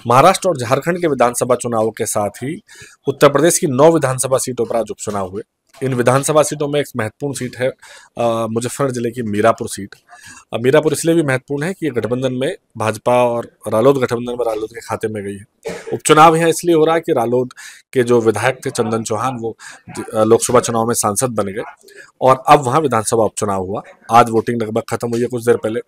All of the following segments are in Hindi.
महाराष्ट्र और झारखंड के विधानसभा चुनावों के साथ ही उत्तर प्रदेश की 9 विधानसभा सीटों पर आज उपचुनाव हुए। इन विधानसभा सीटों में एक महत्वपूर्ण सीट है मुजफ्फरनगर जिले की मीरापुर सीट। मीरापुर इसलिए भी महत्वपूर्ण है कि ये गठबंधन में भाजपा और रालोद गठबंधन में रालोद के खाते में गई है। उपचुनाव यहाँ इसलिए हो रहा है कि रालोद के जो विधायक थे चंदन चौहान, वो लोकसभा चुनाव में सांसद बन गए और अब वहाँ विधानसभा उपचुनाव हुआ। आज वोटिंग लगभग खत्म हुई है कुछ देर पहले।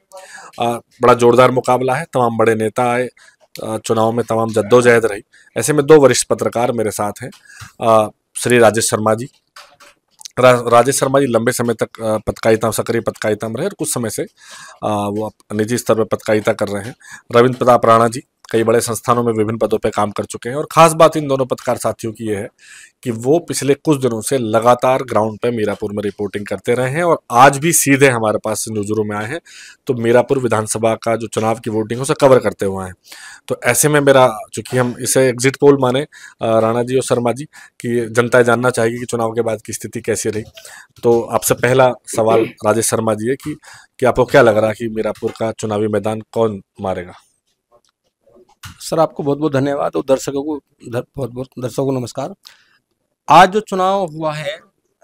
बड़ा जोरदार मुकाबला है, तमाम बड़े नेता आए, चुनाव में तमाम जद्दोजहद रही। ऐसे में 2 वरिष्ठ पत्रकार मेरे साथ हैं, श्री राजेश शर्मा जी। राजेश शर्मा जी लंबे समय तक पत्रकारिता, सक्रिय पत्रकारिता में रहे और कुछ समय से वो निजी स्तर पर पत्रकारिता कर रहे हैं। रविंद्र प्रताप राणा जी कई बड़े संस्थानों में विभिन्न पदों पर काम कर चुके हैं और खास बात इन दोनों पत्रकार साथियों की ये है कि वो पिछले कुछ दिनों से लगातार ग्राउंड पे मीरापुर में रिपोर्टिंग करते रहे हैं और आज भी सीधे हमारे पास न्यूज़रूम में आए हैं, तो मीरापुर विधानसभा का जो चुनाव की वोटिंग है उसे कवर करते हुए हैं। तो ऐसे में मेरा, चूंकि हम इसे एग्जिट पोल माने राणा जी और शर्मा जी, कि जनता जानना चाहेगी कि चुनाव के बाद की स्थिति कैसी रही, तो आपसे पहला सवाल राजेश शर्मा जी है कि आपको क्या लग रहा है कि मीरापुर का चुनावी मैदान कौन मारेगा? सर, आपको बहुत बहुत धन्यवाद और बहुत बहुत दर्शकों को नमस्कार। आज जो चुनाव हुआ है,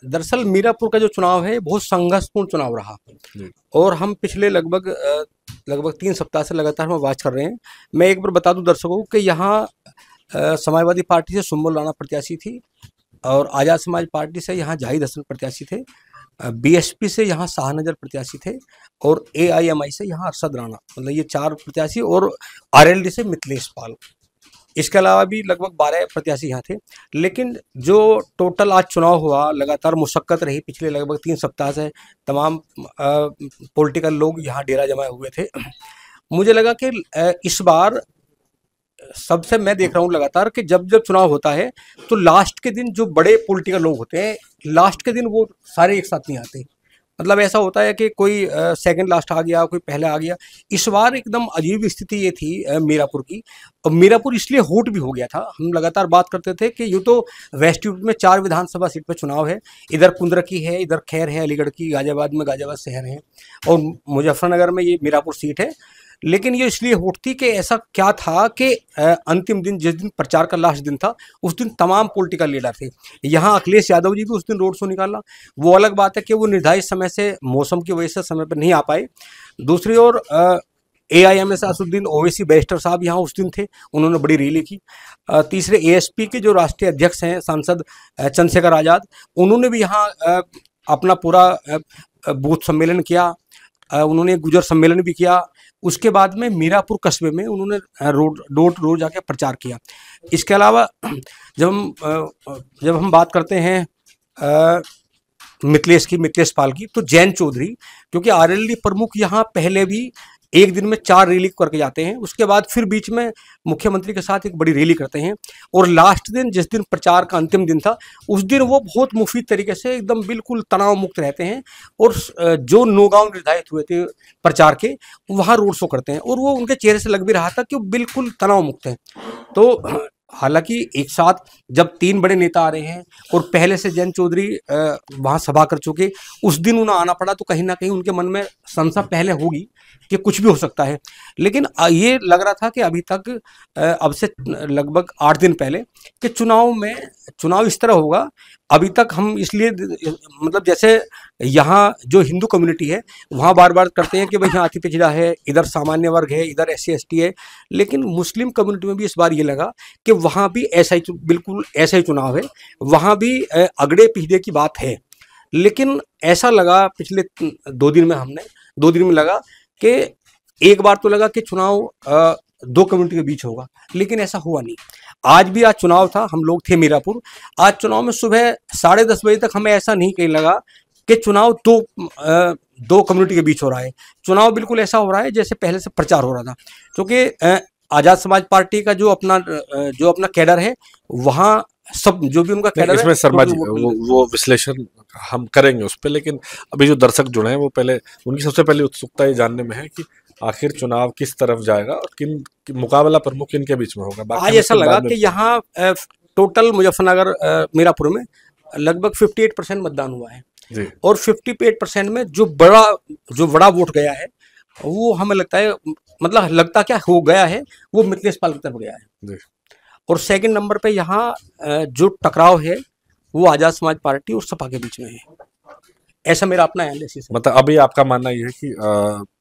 दरअसल मीरापुर का जो चुनाव है बहुत संघर्षपूर्ण चुनाव रहा और हम पिछले लगभग 3 सप्ताह से लगातार हम वाच कर रहे हैं। मैं एक बार बता दूं दर्शकों को कि यहाँ समाजवादी पार्टी से सुम्बुल राणा प्रत्याशी थी और आज़ाद समाज पार्टी से यहाँ जाहिद हसन प्रत्याशी थे, बीएसपी से यहाँ शाहनजर प्रत्याशी थे और एआईएमआई से यहाँ अरशद राणा, मतलब ये 4 प्रत्याशी, और आरएलडी से मिथिलेश पाल। इसके अलावा भी लगभग 12 प्रत्याशी यहाँ थे। लेकिन जो टोटल आज चुनाव हुआ, लगातार मुशक्कत रही पिछले लगभग 3 सप्ताह से। तमाम पॉलिटिकल लोग यहाँ डेरा जमाए हुए थे। मुझे लगा कि इस बार सबसे मैं देख रहा हूँ लगातार कि जब जब चुनाव होता है तो लास्ट के दिन जो बड़े पॉलिटिकल लोग होते हैं, लास्ट के दिन वो सारे एक साथ नहीं आते। मतलब ऐसा होता है कि कोई सेकंड लास्ट आ गया, कोई पहले आ गया। इस बार एकदम अजीब स्थिति ये थी मीरापुर की, और मीरापुर इसलिए हॉट भी हो गया था। हम लगातार बात करते थे कि यूँ तो वेस्ट यूपी में 4 विधानसभा सीट पर चुनाव है, इधर कुंदरकी है, इधर खैर है, अलीगढ़ की, गाजियाबाद में गाजियाबाद शहर है और मुजफ्फरनगर में ये मीरापुर सीट है। लेकिन ये इसलिए हॉट थी कि ऐसा क्या था कि अंतिम दिन, जिस दिन प्रचार का लास्ट दिन था, उस दिन तमाम पॉलिटिकल लीडर थे। यहाँ अखिलेश यादव जी भी उस दिन रोड शो निकाला। वो अलग बात है कि वो निर्धारित समय से मौसम की वजह से समय पर नहीं आ पाए। दूसरी ओर एआईएमएस असदुद्दीन ओवैसी बैरिस्टर साहब यहाँ उस दिन थे, उन्होंने बड़ी रैली की। तीसरे एएसपी के जो राष्ट्रीय अध्यक्ष हैं सांसद चंद्रशेखर आज़ाद, उन्होंने भी यहाँ अपना पूरा बूथ सम्मेलन किया, उन्होंने गुजर सम्मेलन भी किया। उसके बाद में मीरापुर कस्बे में उन्होंने रोड डोर टू डोर जाके प्रचार किया। इसके अलावा जब हम बात करते हैं मिथिलेश पाल की, तो जैन चौधरी, क्योंकि आरएलडी प्रमुख यहाँ पहले भी एक दिन में 4 रैली करके जाते हैं, उसके बाद फिर बीच में मुख्यमंत्री के साथ एक बड़ी रैली करते हैं और लास्ट दिन, जिस दिन प्रचार का अंतिम दिन था, उस दिन वो बहुत मुफीद तरीके से एकदम बिल्कुल तनाव मुक्त रहते हैं और जो 9 गांव निर्धारित हुए थे प्रचार के, वहाँ रोड शो करते हैं और वो उनके चेहरे से लग भी रहा था कि वो बिल्कुल तनाव मुक्त हैं। तो हालांकि एक साथ जब 3 बड़े नेता आ रहे हैं और पहले से जैन चौधरी वहाँ सभा कर चुके, उस दिन उन्हें आना पड़ा, तो कहीं ना कहीं उनके मन में संशय पहले होगी कि कुछ भी हो सकता है। लेकिन ये लग रहा था कि अभी तक अब से लगभग 8 दिन पहले कि चुनाव इस तरह होगा। अभी तक हम इसलिए, मतलब जैसे यहाँ जो हिंदू कम्युनिटी है वहाँ बार बार करते हैं कि भाई यहाँ अति पिछड़ा है, इधर सामान्य वर्ग है, इधर SC ST है। लेकिन मुस्लिम कम्युनिटी में भी इस बार ये लगा कि वहाँ भी बिल्कुल ऐसा ही चुनाव है, वहाँ भी अगड़े पिछड़े की बात है। लेकिन ऐसा लगा पिछले 2 दिन में, हमने 2 दिन में लगा कि एक बार तो लगा कि चुनाव 2 कम्युनिटी के बीच होगा, लेकिन ऐसा हुआ नहीं। आज चुनाव था, हम लोग थे मीरापुर। आज चुनाव में सुबह 10:30 बजे तक हमें ऐसा नहीं कहीं लगा कि चुनाव 2 कम्युनिटी के बीच हो रहा है। चुनाव बिल्कुल ऐसा हो रहा है जैसे पहले से प्रचार हो रहा था, क्योंकि आज़ाद समाज पार्टी का जो अपना कैडर है, वहाँ सब जो भी उनका कैडर है, इसमें शर्मा जी वो विश्लेषण हम करेंगे उस पर, लेकिन अभी जो दर्शक जुड़े हैं वो पहले, उनकी सबसे पहले उत्सुकता ये जानने में है कि आखिर चुनाव किस तरफ जाएगा और मुकाबला प्रमुख किनके बीच में होगा। आज ऐसा लगा कि यहाँ टोटल मुजफ्फरनगर मीरापुर में लगभग 58% मतदान हुआ है और 58% में जो बड़ा वोट गया है वो हमें लगता है, मतलब लगता क्या हो गया है, वो मिथिलेश पाल की तरफ गया है। जी। और सेकंड नंबर पे यहाँ जो टकराव है वो आजाद समाज पार्टी और सपा के बीच में है। ऐसा मेरा अपना एनालिसिस है। मतलब अभी आपका मानना ये है कि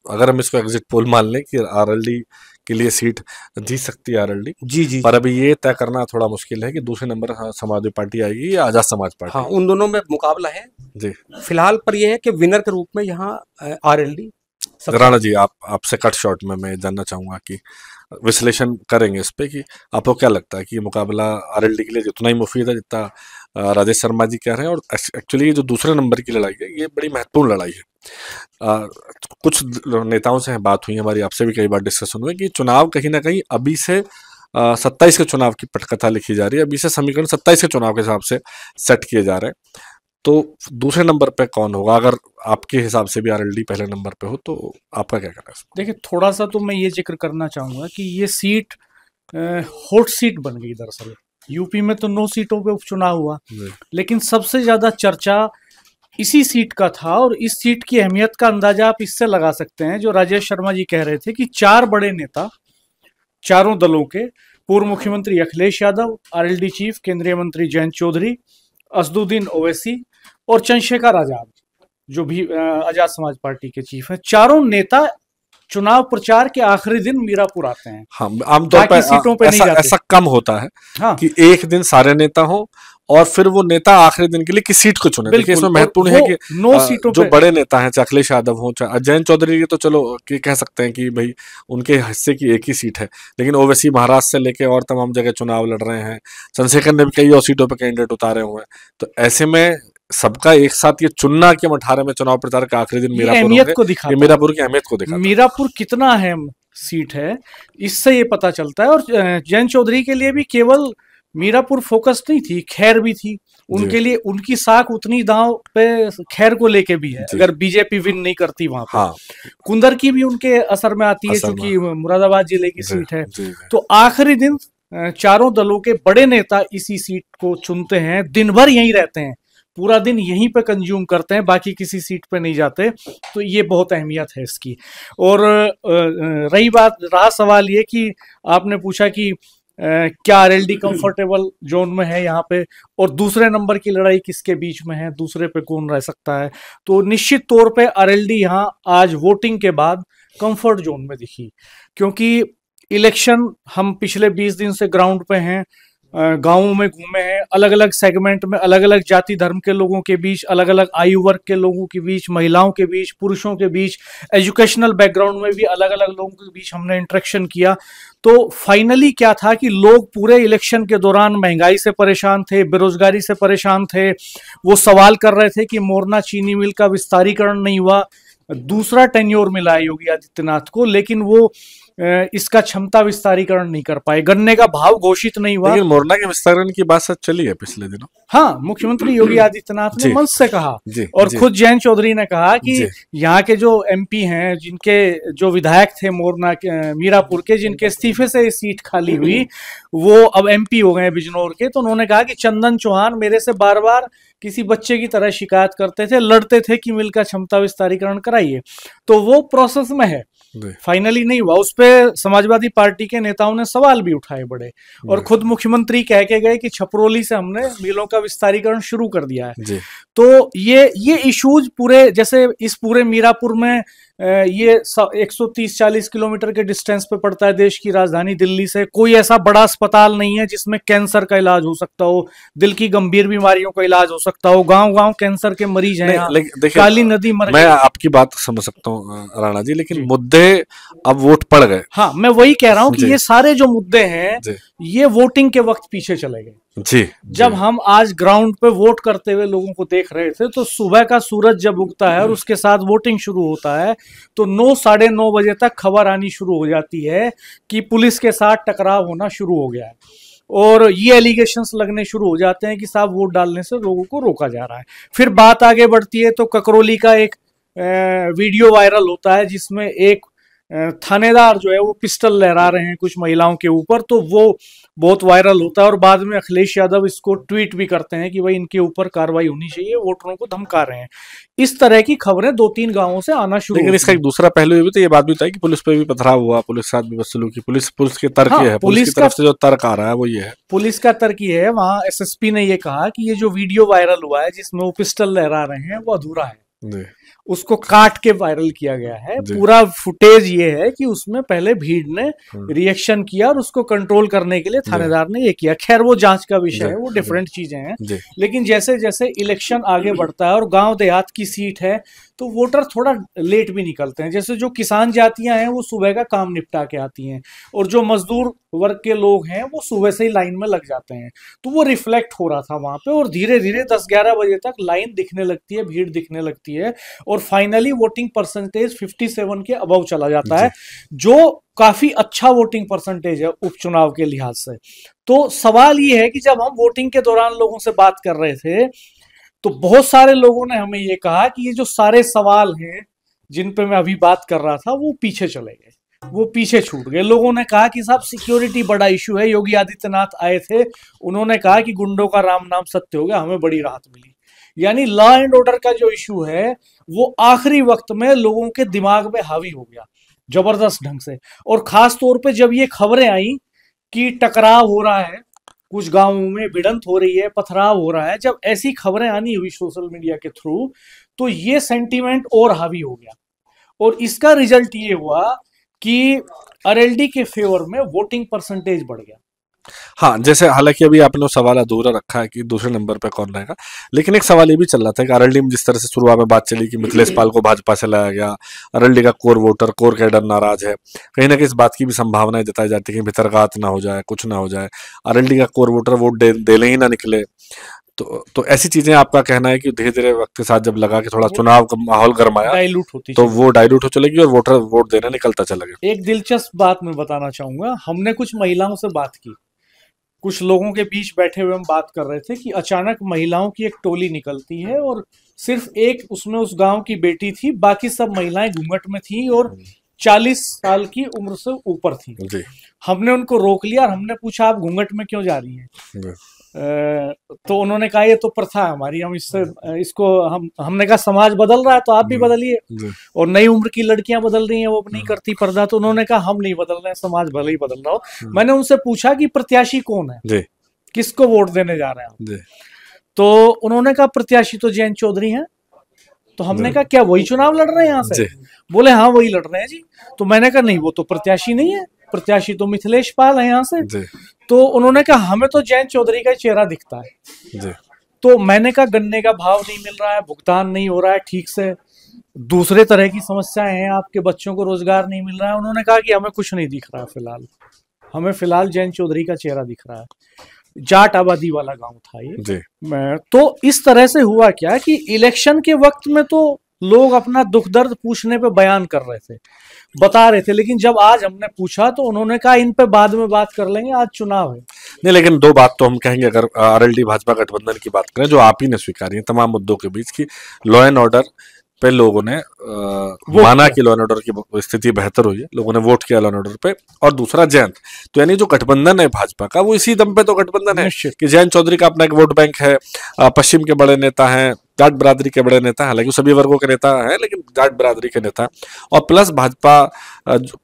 अगर हम इसको एग्जिट पोल मान लें कि आरएलडी के लिए सीट जीत सकती है आरएलडी, जी जी पर अभी ये तय करना थोड़ा मुश्किल है कि दूसरे नंबर समाजवादी पार्टी आएगी या आजाद समाज हाँ, पार्टी। उन दोनों में मुकाबला है जी। फिलहाल, पर यह है कि विनर के रूप में यहाँ आरएलडी। राणा जी, आपसे कट शॉर्ट में मैं जानना चाहूंगा कि विश्लेषण करेंगे इस पे कि आपको क्या लगता है कि ये मुकाबला आरएलडी के लिए जितना ही मुफीद है जितना राजेश शर्मा जी कह रहे हैं, और एक्चुअली ये जो दूसरे नंबर की लड़ाई है ये बड़ी महत्वपूर्ण लड़ाई है। कुछ नेताओं से बात हुई हमारी, आपसे भी कई बार डिस्कशन हुए कि चुनाव कहीं ना कहीं अभी से 27 के चुनाव की पटकथा लिखी जा रही है, अभी से समीकरण 27 के चुनाव के हिसाब से सेट किए जा रहे हैं। तो दूसरे नंबर पे कौन होगा? अगर आपके हिसाब से भी आरएलडी पहले नंबर पे हो तो आपका क्या कहना है? देखिए, थोड़ा सा तो मैं ये जिक्र करना चाहूंगा कि ये सीट हॉट सीट बन गई। दरअसल यूपी में तो 9 सीटों पे उपचुनाव हुआ, लेकिन सबसे ज्यादा चर्चा इसी सीट का था। और इस सीट की अहमियत का अंदाजा आप इससे लगा सकते हैं, जो राजेश शर्मा जी कह रहे थे कि 4 बड़े नेता चारों दलों के, पूर्व मुख्यमंत्री अखिलेश यादव, आरएलडी चीफ केंद्रीय मंत्री जयंत चौधरी, असदुद्दीन ओवैसी और चंद्रशेखर आजाद, जो भी आजाद समाज पार्टी के चीफ हैं, चारों नेता चुनाव प्रचार के आखिरी दिन मीरापुर आते हैं। हाँ, आमतौर पर सीटों पे नहीं जाते। ऐसा कम होता है। हाँ, कि एक दिन सारे नेता हो और फिर वो नेता आखिरी दिन के लिए किस सीट को चुने। देखिए, इसमें महत्वपूर्ण है कि 9 सीटों जो पे बड़े नेता हैं, चाहे अखिलेश यादव हो चाहे जयंत चौधरी, की तो चलो कि कह सकते हैं कि भाई उनके हिस्से की एक ही सीट है, लेकिन ओवैसी महाराष्ट्र से लेके और तमाम जगह चुनाव लड़ रहे हैं। चंद्रशेखर ने भी कई और सीटों पर कैंडिडेट उतारे हुए हैं। तो ऐसे में सबका एक साथ ये चुनना कि हम 18 में चुनाव प्रचार का आखिरी दिन मीरापुर अहमियत को दिखाता है। मीरापुर की अहमियत को दिखाता है। मीरापुर कितना अहम सीट है इससे ये पता चलता है। और जयंत चौधरी के लिए भी केवल मीरापुर फोकस नहीं थी, खैर भी थी उनके लिए। उनकी साख उतनी दांव पे खैर को लेके भी है, अगर बीजेपी विन नहीं करती वहां पे। हाँ। कुंदर की भी उनके असर में आती है, क्योंकि मुरादाबाद जिले की सीट है। तो आखिरी दिन चारों दलों के बड़े नेता इसी सीट को चुनते हैं, दिन भर यहीं रहते हैं, पूरा दिन यहीं पे कंज्यूम करते हैं, बाकी किसी सीट पे नहीं जाते। तो ये बहुत अहमियत है इसकी। और रहा सवाल ये कि आपने पूछा कि क्या आरएलडी कंफर्टेबल जोन में है यहाँ पे, और दूसरे नंबर की लड़ाई किसके बीच में है, दूसरे पे कौन रह सकता है। तो निश्चित तौर पे आरएलडी यहाँ आज वोटिंग के बाद कंफर्ट जोन में दिखी, क्योंकि इलेक्शन हम पिछले 20 दिन से ग्राउंड पे हैं, गांवों में घूमे हैं, अलग अलग सेगमेंट में अलग अलग जाति धर्म के लोगों के बीच, अलग अलग आयु वर्ग के लोगों के बीच, महिलाओं के बीच, पुरुषों के बीच, एजुकेशनल बैकग्राउंड में भी अलग अलग लोगों के बीच हमने इंटरेक्शन किया। तो फाइनली क्या था कि लोग पूरे इलेक्शन के दौरान महंगाई से परेशान थे, बेरोजगारी से परेशान थे। वो सवाल कर रहे थे कि मोरना चीनी मिल का विस्तारीकरण नहीं हुआ, दूसरा टेन्योर मिला है योगी आदित्यनाथ को, लेकिन वो इसका क्षमता विस्तारीकरण नहीं कर पाए। गन्ने का भाव घोषित नहीं हुआ, लेकिन मोरना के विस्तारीकरण की बात सच चली है पिछले दिनों। हाँ, मुख्यमंत्री योगी आदित्यनाथ ने मंच से कहा, और खुद जयंत चौधरी ने कहा कि यहाँ के जो एमपी हैं, जिनके जो विधायक थे मोरना के, मीरापुर के, जिनके इस्तीफे से सीट खाली हुई, वो अब एमपी हो गए बिजनौर के। तो उन्होंने कहा कि चंदन चौहान मेरे से बार बार किसी बच्चे की तरह शिकायत करते थे, लड़ते थे कि मिल का क्षमता विस्तारीकरण कराइए। तो वो प्रोसेस में है, फाइनली नहीं हुआ। उस पे समाजवादी पार्टी के नेताओं ने सवाल भी उठाए बड़े, और खुद मुख्यमंत्री कह के गए कि छपरोली से हमने मिलों का विस्तारीकरण शुरू कर दिया है। तो ये इश्यूज पूरे, जैसे इस पूरे मीरापुर में ये 130-40 किलोमीटर के डिस्टेंस पे पड़ता है देश की राजधानी दिल्ली से। कोई ऐसा बड़ा अस्पताल नहीं है जिसमें कैंसर का इलाज हो सकता हो, दिल की गंभीर बीमारियों का इलाज हो सकता हो। गांव-गांव कैंसर के मरीज हैं यहाँ, काली नदी मर गई। मैं आपकी बात समझ सकता हूँ राणा जी, लेकिन मुद्दे अब वोट पड़ गए। हाँ, मैं वही कह रहा हूँ कि ये सारे जो मुद्दे हैं ये वोटिंग के वक्त पीछे चले गए। जब हम आज ग्राउंड पे वोट करते हुए लोगों को देख रहे थे, तो सुबह का सूरज जब उगता है और उसके साथ वोटिंग शुरू होता है, तो 9, साढ़े 9 बजे तक खबर आनी शुरू हो जाती है कि पुलिस के साथ टकराव होना शुरू हो गया है, और ये एलिगेशंस लगने शुरू हो जाते हैं कि साहब वोट डालने से लोगों को रोका जा रहा है। फिर बात आगे बढ़ती है तो ककरौली का एक वीडियो वायरल होता है, जिसमें एक थानेदार जो है वो पिस्टल लहरा रहे हैं कुछ महिलाओं के ऊपर, तो वो बहुत वायरल होता है और बाद में अखिलेश यादव इसको ट्वीट भी करते हैं कि भाई इनके ऊपर कार्रवाई होनी चाहिए, वोटरों को धमका रहे हैं। इस तरह की खबरें 2-3 गांवों से आना शुरू। लेकिन इसका एक दूसरा पहलू ये भी तो ये बात भी था कि पुलिस पे भी पथराव हुआ, पुलिस के साथ भी बदसलूकी, पुलिस के तर्क ये है, पुलिस की तरफ से जो तर्क आ रहा है वो ये है, पुलिस का तर्क ये है, वहां एसएसपी ने ये कहा कि ये जो वीडियो वायरल हुआ है जिसमें वो पिस्टल लहरा रहे हैं वो अधूरा है, उसको काट के वायरल किया गया है। पूरा फुटेज ये है कि उसमें पहले भीड़ ने रिएक्शन किया और उसको कंट्रोल करने के लिए थानेदार ने ये किया। खैर वो जांच का विषय है, वो डिफरेंट चीजें हैं। लेकिन जैसे जैसे इलेक्शन आगे बढ़ता है और गांव देहात की सीट है तो वोटर थोड़ा लेट भी निकलते हैं। जैसे जो किसान जातियां हैं वो सुबह का काम निपटा के आती हैं और जो मजदूर वर्ग के लोग हैं वो सुबह से ही लाइन में लग जाते हैं, तो वो रिफ्लेक्ट हो रहा था वहां पे और धीरे धीरे 10-11 बजे तक लाइन दिखने लगती है, भीड़ दिखने लगती है और फाइनली वोटिंग परसेंटेज 57 के अबव चला जाता है, जो काफी अच्छा वोटिंग परसेंटेज है उपचुनाव के लिहाज से। तो सवाल ये है कि जब हम वोटिंग के दौरान लोगों से बात कर रहे थे तो बहुत सारे लोगों ने हमें ये कहा कि ये जो सारे सवाल हैं जिन पे मैं अभी बात कर रहा था वो पीछे चले गए, वो पीछे छूट गए। लोगों ने कहा कि साहब सिक्योरिटी बड़ा इशू है, योगी आदित्यनाथ आए थे, उन्होंने कहा कि गुंडों का राम नाम सत्य हो गया, हमें बड़ी राहत मिली। यानी लॉ एंड ऑर्डर का जो इशू है वो आखिरी वक्त में लोगों के दिमाग में हावी हो गया जबरदस्त ढंग से। और खास तौर पे जब ये खबरें आई कि टकराव हो रहा है, कुछ गांवों में भिड़ंत हो रही है, पथराव हो रहा है, जब ऐसी खबरें आनी हुई सोशल मीडिया के थ्रू तो ये सेंटीमेंट और हावी हो गया और इसका रिजल्ट ये हुआ कि आरएलडी के फेवर में वोटिंग परसेंटेज बढ़ गया। हाँ, जैसे हालांकि अभी आपने सवाल अधूरा रखा है कि दूसरे नंबर पे कौन रहेगा, लेकिन एक सवाल ये भी चल रहा था कि आरएलडी में जिस तरह से शुरुआत में बात चली कि मिथिलेश पाल को भाजपा से लाया गया, आरएलडी का कोर वोटर, कोर कैडर नाराज है, कहीं ना कहीं इस बात की भी संभावनाएं जताई जाती है कि भितरघात ना हो जाए, कुछ ना हो जाए, आरएलडी का कोर वोटर वोट देने ही ना निकले। तो ऐसी चीजें आपका कहना है कि धीरे धीरे वक्त के साथ जब लगा कि थोड़ा चुनाव का माहौल गर्माया डाइल्यूट होती तो वो डाइल्यूट हो चलेगी और वोटर वोट देने निकलता चलेगा। एक दिलचस्प बात मैं बताना चाहूंगा, हमने कुछ महिलाओं से बात की, कुछ लोगों के बीच बैठे हुए हम बात कर रहे थे कि अचानक महिलाओं की एक टोली निकलती है और सिर्फ एक उसमें उस गांव की बेटी थी, बाकी सब महिलाएं घूंघट में थी और 40 साल की उम्र से ऊपर थी। हमने उनको रोक लिया और हमने पूछा आप घूंघट में क्यों जा रही हैं? तो उन्होंने कहा ये तो प्रथा है हमारी, हम इसको हमने कहा समाज बदल रहा है तो आप भी बदलिए, और नई उम्र की लड़कियां बदल रही हैं वो नहीं करती पर्दा, तो उन्होंने कहा हम नहीं बदल रहे हैं, समाज भले ही बदल रहा हो। मैंने उनसे पूछा कि प्रत्याशी कौन है, किसको वोट देने जा रहे हैं? तो उन्होंने कहा प्रत्याशी तो जयंत चौधरी हैं। तो हमने कहा क्या वही चुनाव लड़ रहे हैं यहाँ से? बोले हाँ वही लड़ रहे हैं जी। तो मैंने कहा नहीं वो तो प्रत्याशी नहीं है, प्रत्याशी तो मिथिलेश पाल है यहाँ से। तो उन्होंने कहा हमें तो जयंत चौधरी का चेहरा दिखता है। तो मैंने कहा गन्ने का भाव नहीं मिल रहा है, भुगतान नहीं हो रहा है ठीक से, दूसरे तरह की समस्याएं हैं, आपके बच्चों को रोजगार नहीं मिल रहा है। उन्होंने कहा कि हमें कुछ नहीं दिख रहा है फिलहाल, हमें फिलहाल जयंत चौधरी का चेहरा दिख रहा है। जाट आबादी वाला गांव था ये। तो इस तरह से हुआ क्या कि इलेक्शन के वक्त में तो लोग अपना दुख दर्द पूछने पे बयान कर रहे थे, बता रहे थे, लेकिन जब आज हमने पूछा तो उन्होंने कहा इन पे बाद में बात कर लेंगे, आज चुनाव है। नहीं, लेकिन दो बात तो हम कहेंगे अगर आरएलडी भाजपा गठबंधन की बात करें जो आप ही ने स्वीकारी है तमाम मुद्दों के बीच की, लॉ एंड ऑर्डर पे लोगों ने माना कि लॉ एंड ऑर्डर की स्थिति बेहतर हुई है, लोगों ने वोट किया लॉ एंड ऑर्डर पे, और दूसरा जयंत, तो यानी जो गठबंधन है भाजपा का वो इसी दम पे तो गठबंधन है कि जयंत चौधरी का अपना एक वोट बैंक है, पश्चिम के बड़े नेता हैं, जाट बिरादरी के बड़े नेता, हालांकि सभी वर्गों के नेता हैं लेकिन जाट बिरादरी के नेता, और प्लस भाजपा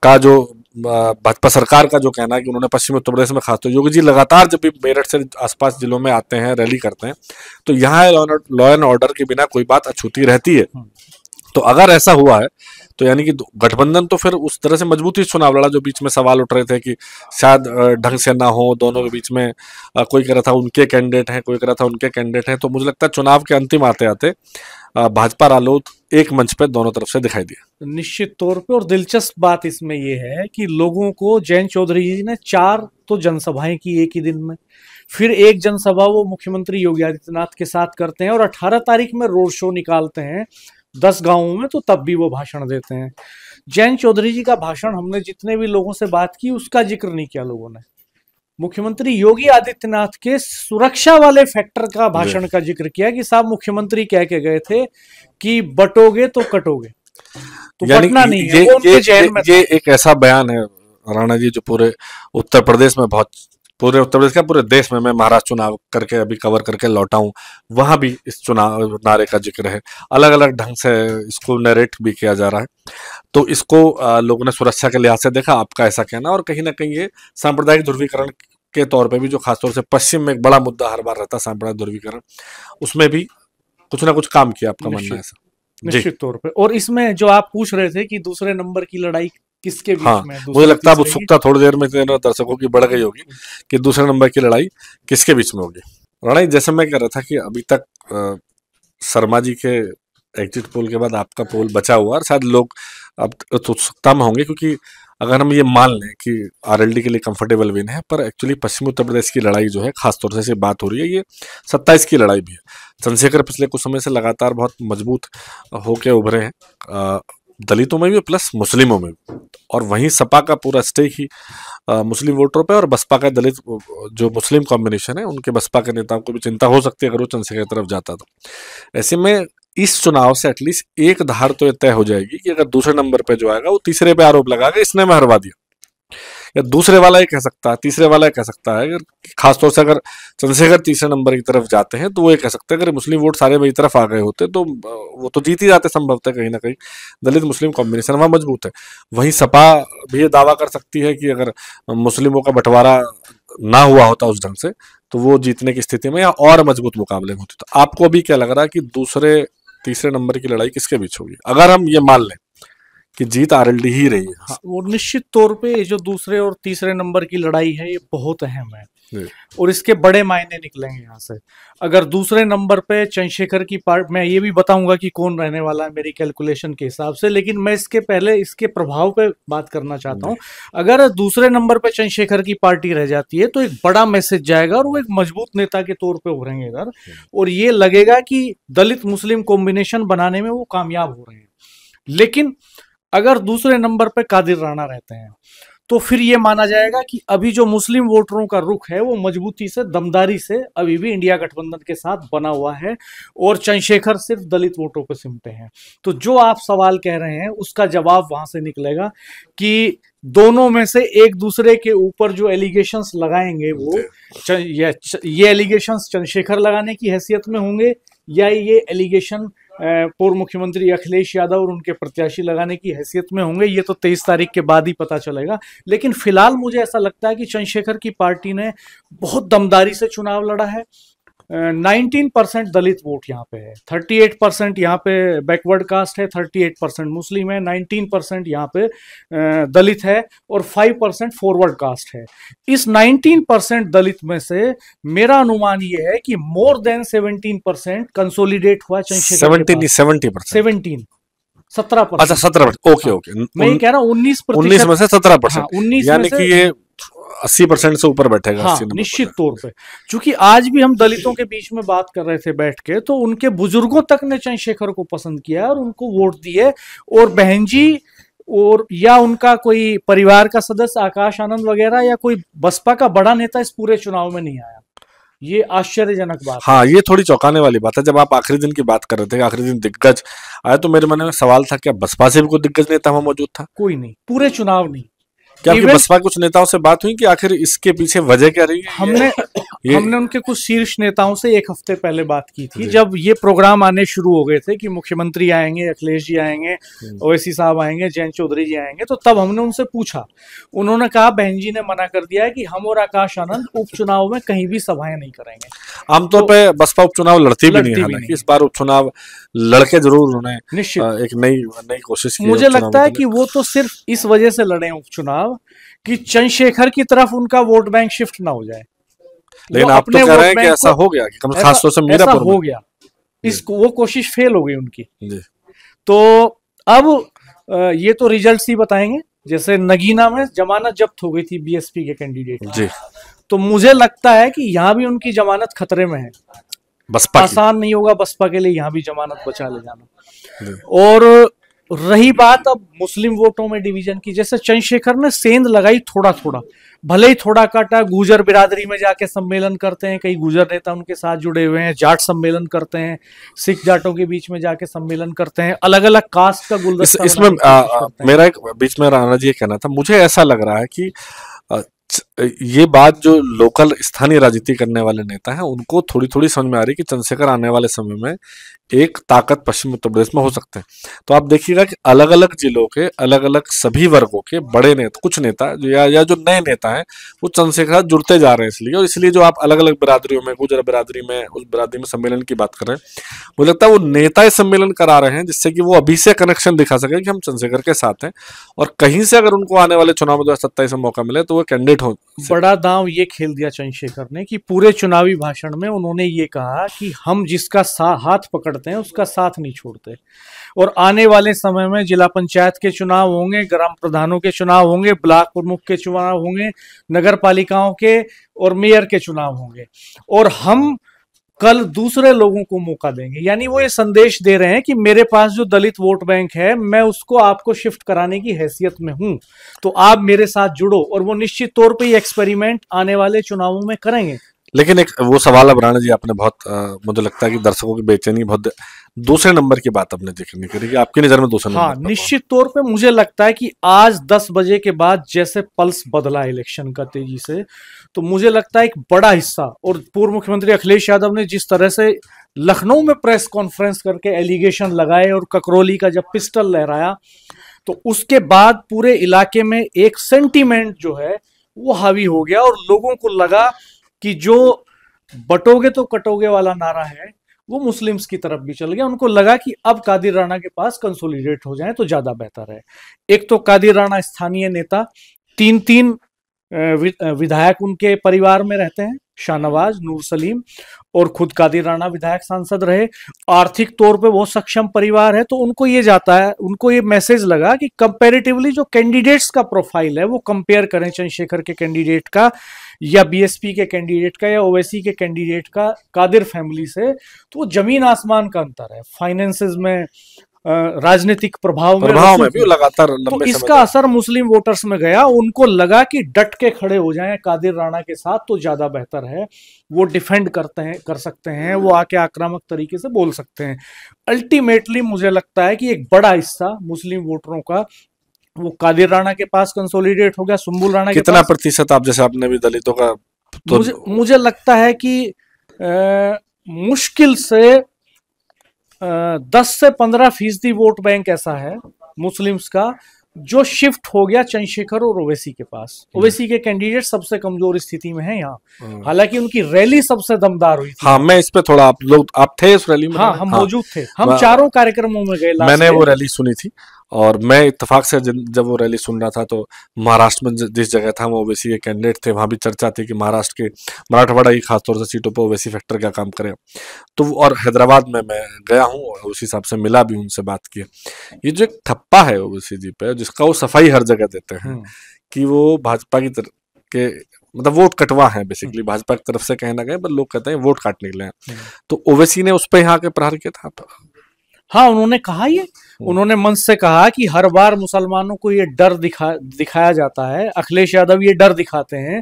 का जो भाजपा सरकार का जो कहना है कि उन्होंने पश्चिमी उत्तर प्रदेश में खासतौर योगी जी लगातार जब भी मेरठ से आसपास जिलों में आते हैं, रैली करते हैं, तो यहाँ लॉ एंड ऑर्डर के बिना कोई बात अछूती रहती है। तो अगर ऐसा हुआ है तो यानी कि गठबंधन तो फिर उस तरह से मजबूती चुनाव लड़ा, जो बीच में सवाल उठ रहे थे कि शायद ढंग से ना हो, दोनों के बीच में कोई कह रहा था उनके कैंडिडेट हैं, कोई कह रहा था उनके कैंडिडेट हैं, तो मुझे लगता है चुनाव के अंतिम आते आते भाजपा रालोद एक मंच पे दोनों तरफ से दिखाई दिया निश्चित तौर पे। और दिलचस्प बात इसमें यह है कि लोगों को जयंत चौधरी जी ने 4 तो जनसभाएं की एक ही दिन में, फिर एक जनसभा वो मुख्यमंत्री योगी आदित्यनाथ के साथ करते हैं और 18 तारीख में रोड शो निकालते हैं 10 गांवों में, तो तब भी वो भाषण देते हैं। जयंत चौधरी जी का भाषण हमने जितने भी लोगों से बात की उसका जिक्र नहीं किया लोगों ने, मुख्यमंत्री योगी आदित्यनाथ के सुरक्षा वाले फैक्टर का भाषण का जिक्र किया कि साहब मुख्यमंत्री कह के गए थे कि बटोगे तो कटोगे। तो पटना नहीं है, वो उनके जहन में ये एक ऐसा बयान है राणा जी जो पूरे उत्तर प्रदेश में पूरे उत्तर प्रदेश का पूरे देश में, मैं महाराष्ट्र चुनाव करके अभी कवर करके लौटा हूँ, वहां भी इस चुनाव नारे का जिक्र है, अलग अलग ढंग से इसको नरेट भी किया जा रहा है। तो इसको लोगों ने सुरक्षा के लिहाज से देखा, आपका ऐसा कहना, और कहीं ना कहीं ये सांप्रदायिक ध्रुवीकरण के तौर पे भी, जो खासतौर से पश्चिम में एक बड़ा मुद्दा हर बार रहता है सांप्रदायिक ध्रुवीकरण, उसमें भी कुछ ना कुछ काम किया, आपका मानना है ऐसा? निश्चित तौर पे। और इसमें जो आप पूछ रहे थे कि दूसरे नंबर की लड़ाई किसके बीच में, मुझे लगता है अब उत्सुकता थोड़ी देर में दर्शकों की बढ़ गई होगी कि दूसरे नंबर की लड़ाई किसके बीच में होगी। राणा, जैसे मैं कह रहा था कि अभी तक शर्मा जी के एग्जिट पोल के बाद आपका पोल बचा हुआ, और शायद लोग अब उत्सुकता में होंगे, क्योंकि अगर हम ये मान लें कि आरएलडी के लिए कंफर्टेबल विन है, पर एक्चुअली पश्चिमी उत्तर प्रदेश की लड़ाई जो है, खासतौर से बात हो रही है, ये 27 की लड़ाई भी है। चंद्रशेखर पिछले कुछ समय से लगातार बहुत मजबूत होके उभरे हैं, दलितों में भी प्लस मुस्लिमों में भी, और वहीं सपा का पूरा स्टेक ही मुस्लिम वोटरों पे, और बसपा का दलित जो मुस्लिम कॉम्बिनेशन है, उनके बसपा के नेताओं को भी चिंता हो सकती है अगर वो चंद्रशेखर की तरफ जाता तो। ऐसे में इस चुनाव से एटलीस्ट एक धार तो तय हो जाएगी कि अगर दूसरे नंबर पे जो आएगा वो तीसरे पे आरोप लगाएगा इसने मैं हरवा दिया, या दूसरे वाला ये कह सकता है, तीसरे वाला ये कह सकता है, अगर खासतौर से अगर चंद्रशेखर तीसरे नंबर की तरफ जाते हैं तो वो ये कह सकते हैं अगर मुस्लिम वोट सारे मेरी तरफ आ गए होते तो वो तो जीत ही जाते संभवतः, कहीं ना कहीं दलित मुस्लिम कॉम्बिनेशन वहाँ मजबूत है। वहीं सपा भी ये दावा कर सकती है कि अगर मुस्लिमों का बंटवारा ना हुआ होता उस ढंग से तो वो जीतने की स्थिति में या और मजबूत मुकाबले में होते। तो आपको अभी क्या लग रहा है कि दूसरे तीसरे नंबर की लड़ाई किसके बीच होगी, अगर हम ये मान लें कि जीत आरएलडी ही रही है? हाँ, वो निश्चित तौर पे जो दूसरे और तीसरे नंबर की लड़ाई है ये बहुत अहम है, और इसके बड़े मायने निकलेंगे यहाँ से। अगर दूसरे नंबर पे चंद्रशेखर की पार्ट, मैं ये भी बताऊंगा कि कौन रहने वाला है मेरी कैलकुलेशन के हिसाब से, लेकिन मैं इसके पहले इसके प्रभाव पे बात करना चाहता हूँ। अगर दूसरे नंबर पे चंद्रशेखर की पार्टी रह जाती है तो एक बड़ा मैसेज जाएगा, और वो एक मजबूत नेता के तौर पे उभरेंगे इधर, और ये लगेगा कि दलित मुस्लिम कॉम्बिनेशन बनाने में वो कामयाब हो रहे हैं। लेकिन अगर दूसरे नंबर पे कादिर राणा रहते हैं तो फिर ये माना जाएगा कि अभी जो मुस्लिम वोटरों का रुख है वो मजबूती से, दमदारी से अभी भी इंडिया गठबंधन के साथ बना हुआ है, और चंद्रशेखर सिर्फ दलित वोटों पर सिमटे हैं। तो जो आप सवाल कह रहे हैं उसका जवाब वहां से निकलेगा कि दोनों में से एक दूसरे के ऊपर जो एलिगेशंस लगाएंगे वो ये एलिगेशंस चंद्रशेखर लगाने की हैसियत में होंगे, या ये एलिगेशन पूर्व मुख्यमंत्री अखिलेश यादव और उनके प्रत्याशी लगाने की हैसियत में होंगे। ये तो 23 तारीख के बाद ही पता चलेगा। लेकिन फिलहाल मुझे ऐसा लगता है कि चंद्रशेखर की पार्टी ने बहुत दमदारी से चुनाव लड़ा है। 19% दलित वोट यहाँ पे है, 38% यहाँ पे बैकवर्ड कास्ट है, 38% मुस्लिम है, 19% यहाँ पे दलित है, और 5% फॉरवर्ड कास्ट है। इस 19% दलित में से मेरा अनुमान ये है कि मोर देन 17% कंसोलिडेट हुआ चंद्रशेखर। 17%। अच्छा 17%, ओके। मैं ये कह रहा हूँ 19 में से 17%, 19 यानी कि ये 80% से ऊपर बैठेगा। हाँ, निश्चित तौर पे। क्योंकि आज भी हम दलितों के बीच में बात कर रहे थे बैठ के, तो उनके बुजुर्गों तक ने चंद्रशेखर को पसंद किया और उनको वोट दिए, और बहन जी और या उनका कोई परिवार का सदस्य आकाश आनंद वगैरह या कोई बसपा का बड़ा नेता इस पूरे चुनाव में नहीं आया। ये आश्चर्यजनक बात है। हाँ, ये थोड़ी चौंकाने वाली बात है। जब आप आखिरी दिन की बात कर रहे थे, आखिरी दिन दिग्गज आया, तो मेरे मन में सवाल था क्या बसपा से भी कोई दिग्गज नेता वहां मौजूद था? कोई नहीं, पूरे चुनाव नहीं। क्या आपकी बसपा कुछ नेताओं से बात हुई कि आखिर इसके पीछे वजह क्या रही है? हमने उनके कुछ शीर्ष नेताओं से एक हफ्ते पहले बात की थी, जब ये प्रोग्राम आने शुरू हो गए थे कि मुख्यमंत्री आएंगे, अखिलेश जी आएंगे, ओवैसी साहब आएंगे, जयंत चौधरी जी आएंगे। तो तब हमने उनसे पूछा, उन्होंने कहा बहन जी ने मना कर दिया है कि हम और आकाश आनंद उपचुनाव में कहीं भी सभाएं नहीं करेंगे। आमतौर पर बसपा उपचुनाव लड़ती भी नहीं, हालांकि इस बार उपचुनाव लड़के जरूर उन्हें निश्चित एक नई कोशिश की। मुझे लगता है कि वो तो सिर्फ इस वजह से लड़े उपचुनाव कि चंद्रशेखर की तरफ उनका वोट बैंक शिफ्ट ना हो जाए। लेकिन आप तो कह रहे हैं कि ऐसा हो गया कि खास तौर से मीरापुर हो गया, वो कोशिश फेल हो गई उनकी। तो अब ये तो रिजल्ट्स ही बताएंगे। जैसे नगीना में जमानत जब्त हो गई थी बीएसपी के कैंडिडेट जी, तो मुझे लगता है कि यहाँ भी उनकी जमानत खतरे में है। बसपा आसान नहीं होगा बसपा के लिए यहाँ भी जमानत बचा ले जाना। और रही बात अब मुस्लिम वोटों में डिवीजन की, जैसे चंद्रशेखर ने सेंध लगाई थोड़ा थोड़ा, भले ही थोड़ा काटा, गुर्जर बिरादरी में जाके सम्मेलन करते हैं, कई गुर्जर नेता उनके साथ जुड़े हुए हैं, जाट सम्मेलन करते हैं, सिख जाटों के बीच में जाके सम्मेलन करते हैं, अलग अलग कास्ट का गुलदस्ता इसमें मेरा एक बीच में राणा जी ये कहना था, मुझे ऐसा लग रहा है कि ये बात जो लोकल स्थानीय राजनीति करने वाले नेता हैं उनको थोड़ी थोड़ी समझ में आ रही है कि चंद्रशेखर आने वाले समय में एक ताकत पश्चिम उत्तर प्रदेश में हो सकते हैं। तो आप देखिएगा कि अलग अलग जिलों के अलग अलग सभी वर्गों के बड़े नेता, कुछ नेता या जो नए नेता हैं वो चंद्रशेखर साथ जुड़ते जा रहे हैं इसलिए, और इसलिए जो आप अलग अलग बिरादरियों में, गुर्जर बिरादरी में, उस बिरादरी में सम्मेलन की बात कर रहे हैं, मुझे लगता है वो नेता इस सम्मेलन करा रहे हैं जिससे कि वो अभी से कनेक्शन दिखा सके कि हम चंद्रशेखर के साथ हैं, और कहीं से अगर उनको आने वाले चुनाव में 2027 में मौका मिले तो वो कैंडिडेट हो। बड़ा दांव ये खेल दिया चंद्रशेखर ने कि पूरे चुनावी भाषण में उन्होंने ये कहा कि हम जिसका हाथ पकड़ते हैं उसका साथ नहीं छोड़ते, और आने वाले समय में जिला पंचायत के चुनाव होंगे, ग्राम प्रधानों के चुनाव होंगे, ब्लॉक प्रमुख के चुनाव होंगे, नगर पालिकाओं के और मेयर के चुनाव होंगे, और हम कल दूसरे लोगों को मौका देंगे। यानी वो ये संदेश दे रहे हैं कि मेरे पास जो दलित वोट बैंक है मैं उसको आपको शिफ्ट कराने की हैसियत में हूं, तो आप मेरे साथ जुड़ो, और वो निश्चित तौर पे ये एक्सपेरिमेंट आने वाले चुनावों में करेंगे। लेकिन एक वो सवाल अब राणा जी आपने बहुत मुझे लगता है कि दर्शकों की बेचैनी बहुत, दूसरे नंबर की बात आपने जिक्र नहीं करी कि आपकी नजर में दूसरे हाँ, नंबर निश्चित तौर पे मुझे लगता है कि आज 10 बजे के बाद जैसे पल्स बदला इलेक्शन का तेजी से, तो मुझे लगता है एक बड़ा हिस्सा, और पूर्व मुख्यमंत्री अखिलेश यादव ने जिस तरह से लखनऊ में प्रेस कॉन्फ्रेंस करके एलिगेशन लगाए और ककरौली का जब पिस्टल लहराया, तो उसके बाद पूरे इलाके में एक सेंटीमेंट जो है वो हावी हो गया, और लोगों को लगा कि जो बटोगे तो कटोगे वाला नारा है वो मुस्लिम्स की तरफ भी चल गया। उनको लगा कि अब कादिर राणा के पास कंसोलिडेट हो जाए तो ज्यादा बेहतर है। एक तो कादिर राणा स्थानीय नेता, 3 विधायक उनके परिवार में रहते हैं, शाहनवाज, नूर सलीम, और खुद कादिर राणा विधायक सांसद रहे। आर्थिक तौर पे बहुत सक्षम परिवार है, तो उनको ये जाता है, उनको ये मैसेज लगा कि कंपैरेटिवली जो कैंडिडेट्स का प्रोफाइल है वो कंपेयर करें चंद्रशेखर के कैंडिडेट का या बीएसपी के कैंडिडेट का या ओवैसी के कैंडिडेट का कादिर फैमिली से, तो वो जमीन आसमान का अंतर है। फाइनेंसेस में, राजनीतिक प्रभाव में भी लगातार तो इसका असर मुस्लिम वोटर्स में गया। उनको लगा कि डट के खड़े हो जाएं कादिर राणा के साथ तो ज्यादा बेहतर है, वो डिफेंड कर सकते हैं, वो आके आक्रामक तरीके से बोल सकते हैं। अल्टीमेटली मुझे लगता है कि एक बड़ा हिस्सा मुस्लिम वोटरों का वो कादिर राणा के पास कंसोलिडेट हो गया। सुंबुल राणा कितना प्रतिशत, आप जैसे आपने भी दलितों का तो मुझे लगता है कि मुश्किल से 10 से 15% वोट बैंक ऐसा है मुस्लिम्स का जो शिफ्ट हो गया चंद्रशेखर और ओवैसी के पास। ओवैसी के कैंडिडेट सबसे कमजोर स्थिति में है यहाँ, हालांकि उनकी रैली सबसे दमदार हुई थी। हाँ, मैं इस पे थोड़ा, आप थे उस रैली में? हाँ, हम मौजूद थे, हम चारों कार्यक्रमों में गए। मैंने वो रैली सुनी थी, और मैं इत्तेफाक से जब वो रैली सुन रहा था तो महाराष्ट्र में जिस जगह था वो ओवैसी के कैंडिडेट थे, वहां भी चर्चा थी कि महाराष्ट्र के मराठवाड़ा की खासतौर से सीटों पर ओवैसी फैक्टर क्या काम करे। तो और हैदराबाद में मैं गया हूँ, उस हिसाब से मिला भी, उनसे बात की। ये जो एक ठप्पा है ओवैसी जी पे, जिसका वो सफाई हर जगह देते हैं कि वो भाजपा की तरफ के मतलब वोट कटवा है, बेसिकली भाजपा की तरफ से कहना गए, पर लोग कहते हैं वोट काटने के लिए। तो ओवैसी ने उस पर यहाँ के प्रहार किया था। हाँ, उन्होंने कहा, ये उन्होंने मंच से कहा कि हर बार मुसलमानों को ये डर दिखाया जाता है। अखिलेश यादव ये डर दिखाते हैं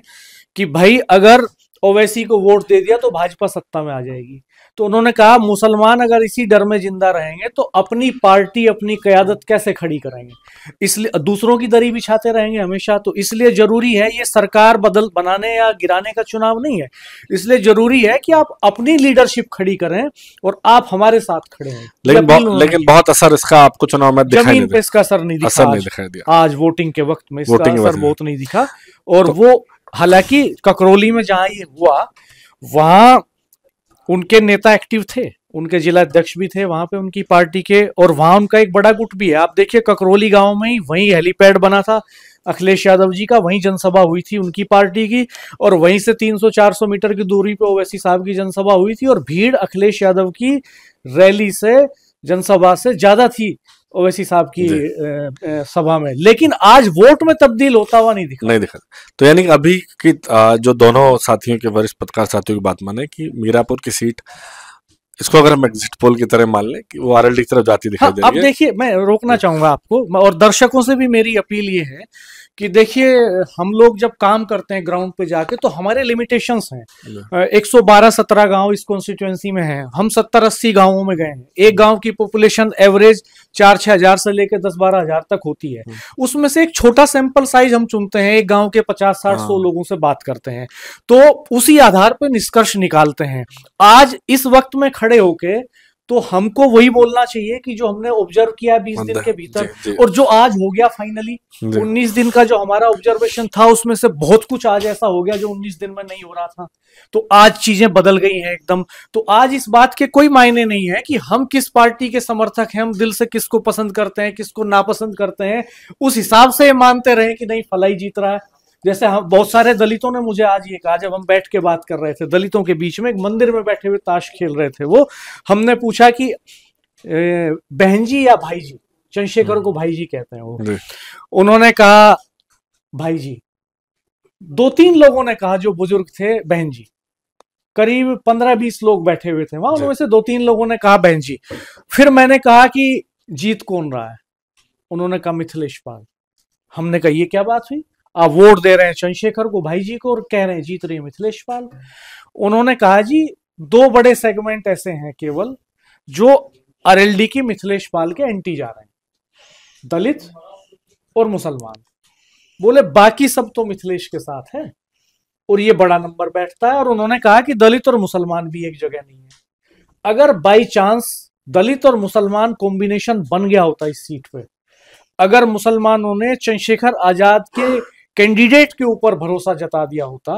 कि भाई अगर ओवैसी को वोट दे दिया तो भाजपा सत्ता में आ जाएगी। तो उन्होंने कहा मुसलमान अगर इसी डर में जिंदा रहेंगे तो अपनी पार्टी, अपनी क़यादत कैसे खड़ी कराएंगे, इसलिए दूसरों की दरी बिछाते रहेंगे हमेशा। तो इसलिए जरूरी है, ये सरकार बनाने या गिराने का चुनाव नहीं है, इसलिए जरूरी है कि आप अपनी लीडरशिप खड़ी करें और आप हमारे साथ खड़े हैं। लेकिन बहुत असर इसका आपको चुनाव में जमीन पे इसका असर नहीं दिखा। आज वोटिंग के वक्त में इसका असर बहुत नहीं दिखा। और वो हालांकि ककरौली में जहां ये हुआ वहां उनके नेता एक्टिव थे, उनके जिला अध्यक्ष भी थे वहां पे उनकी पार्टी के, और वहां उनका एक बड़ा गुट भी है। आप देखिए ककरौली गांव में ही वहीं हेलीपैड बना था अखिलेश यादव जी का, वहीं जनसभा हुई थी उनकी पार्टी की, और वहीं से 300-400 मीटर की दूरी पे ओवैसी साहब की जनसभा हुई थी, और भीड़ अखिलेश यादव की रैली से, जनसभा से ज्यादा थी ओवैसी साहब की सभा में। लेकिन आज वोट में तब्दील होता हुआ नहीं दिखा। तो यानी अभी की जो दोनों साथियों के, वरिष्ठ पत्रकार साथियों की बात माने कि मीरापुर की सीट, इसको अगर हम एग्जिट पोल की तरह मान लें कि वो आरएलडी की तरफ जाती दिखाई दे रही है। अब देखिए, मैं रोकना चाहूंगा आपको, और दर्शकों से भी मेरी अपील ये है कि देखिए, हम लोग जब काम करते हैं ग्राउंड पे जाके तो हमारे लिमिटेशंस हैं। 112-17 गांव इस कॉन्स्टिट्यूएंसी में हैं, हम 70-80 गांवों में गए हैं। एक गांव की पॉपुलेशन एवरेज 4-6 हजार से लेकर 10-12 हजार तक होती है। उसमें से एक छोटा सैंपल साइज हम चुनते हैं, एक गांव के 50-60-100 लोगों से बात करते हैं, तो उसी आधार पर निष्कर्ष निकालते हैं। आज इस वक्त में खड़े होके तो हमको वही बोलना चाहिए कि जो हमने ऑब्जर्व किया 20 दिन के भीतर, और जो आज हो गया फाइनली 19 दिन का जो हमारा ऑब्जर्वेशन था, उसमें से बहुत कुछ आज ऐसा हो गया जो 19 दिन में नहीं हो रहा था। तो आज चीजें बदल गई हैं एकदम। तो आज इस बात के कोई मायने नहीं है कि हम किस पार्टी के समर्थक हैं, हम दिल से किसको पसंद करते हैं, किसको नापसंद करते हैं, उस हिसाब से मानते रहे कि नहीं फलाई जीत रहा है। जैसे हम, बहुत सारे दलितों ने मुझे आज ये कहा, जब हम बैठ के बात कर रहे थे दलितों के बीच में, एक मंदिर में बैठे हुए ताश खेल रहे थे वो, हमने पूछा कि बहन जी या भाई जी, चंद्रशेखर को भाई जी कहते हैं वो, उन्होंने कहा भाई जी। 2-3 लोगों ने कहा, जो बुजुर्ग थे, बहन जी। करीब 15-20 लोग बैठे हुए थे वहां, उनमें से 2-3 लोगों ने कहा बहन जी। फिर मैंने कहा कि जीत कौन रहा है, उन्होंने कहा मिथिलेश पाल। हमने कहा ये क्या बात हुई, आप वोट दे रहे हैं चंद्रशेखर को भाई जी को और कह रहे हैं जीत रही है मिथिलेश पाल। उन्होंने कहा जी 2 बड़े सेगमेंट ऐसे हैं केवल जो आरएलडी की मिथिलेश पाल के एंटी जा रहे हैं, दलित और मुसलमान। बोले बाकी सब तो मिथिलेश के साथ है, और ये बड़ा नंबर बैठता है। और उन्होंने कहा कि दलित और मुसलमान भी एक जगह नहीं है। अगर बाई चांस दलित और मुसलमान कॉम्बिनेशन बन गया होता इस सीट पे, अगर मुसलमानों ने चंद्रशेखर आजाद के कैंडिडेट के ऊपर भरोसा जता दिया होता,